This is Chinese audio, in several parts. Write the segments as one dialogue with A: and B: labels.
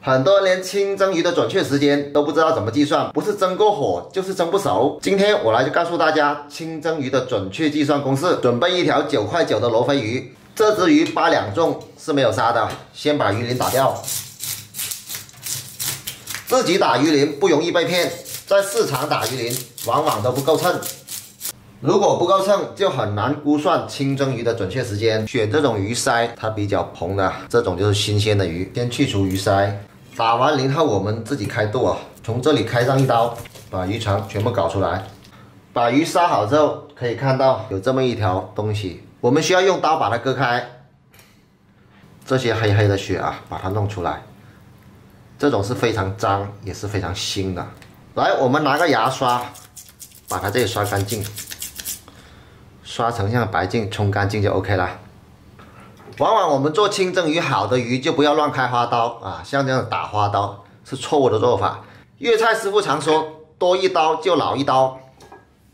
A: 很多人连清蒸鱼的准确时间都不知道怎么计算，不是蒸过火就是蒸不熟。今天我来就告诉大家清蒸鱼的准确计算公式。准备一条9块9的罗非鱼，这只鱼8两重，是没有杀的。先把鱼鳞打掉，自己打鱼鳞不容易被骗，在市场打鱼鳞往往都不够称。如果不够称，就很难估算清蒸鱼的准确时间。选这种鱼鳃，它比较蓬的，这种就是新鲜的鱼。先去除鱼鳃，打完鳞后，我们自己开剁，从这里开上一刀，把鱼肠全部搞出来。把鱼杀好之后，可以看到有这么一条东西，我们需要用刀把它割开。这些黑黑的血啊，把它弄出来。这种是非常脏，也是非常腥的。来，我们拿个牙刷，把它这里刷干净。刷成像白净，冲干净就 OK 了。往往我们做清蒸鱼，好的鱼就不要乱开花刀啊，像这样打花刀是错误的做法。粤菜师傅常说，多一刀就老一刀。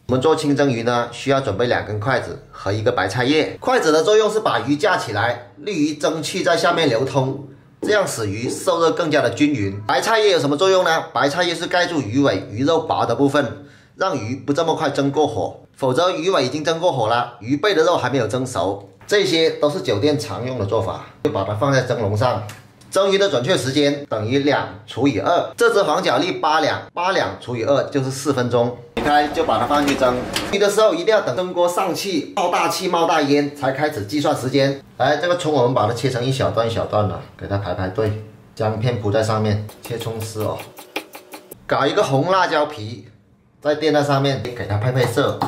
A: 我们做清蒸鱼呢，需要准备2根筷子和1个白菜叶。筷子的作用是把鱼架起来，利于蒸汽在下面流通，这样使鱼受热更加的均匀。白菜叶有什么作用呢？白菜叶是盖住鱼尾、鱼肉薄的部分，让鱼不这么快蒸过火。否则鱼尾已经蒸过火了，鱼背的肉还没有蒸熟，这些都是酒店常用的做法。就把它放在蒸笼上，蒸鱼的准确时间等于2除以2。这只黄角鬣8两，8两除以2就是4分钟。解开就把它放去蒸。鱼的时候一定要等蒸锅上气、冒大气、冒大烟才开始计算时间。来，这个葱我们把它切成一小段一小段的，给它排队，姜片铺在上面，切葱丝哦。搞一个红辣椒皮，再垫在上面，给它配色。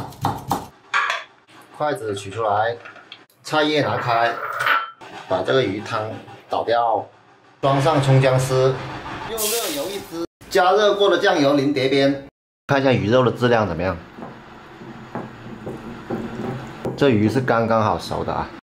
A: 筷子取出来，菜叶拿开，把这个鱼汤倒掉，装上葱姜丝，用热油一支，加热过的酱油淋碟边。看一下鱼肉的质量怎么样？这鱼是刚刚好熟的啊。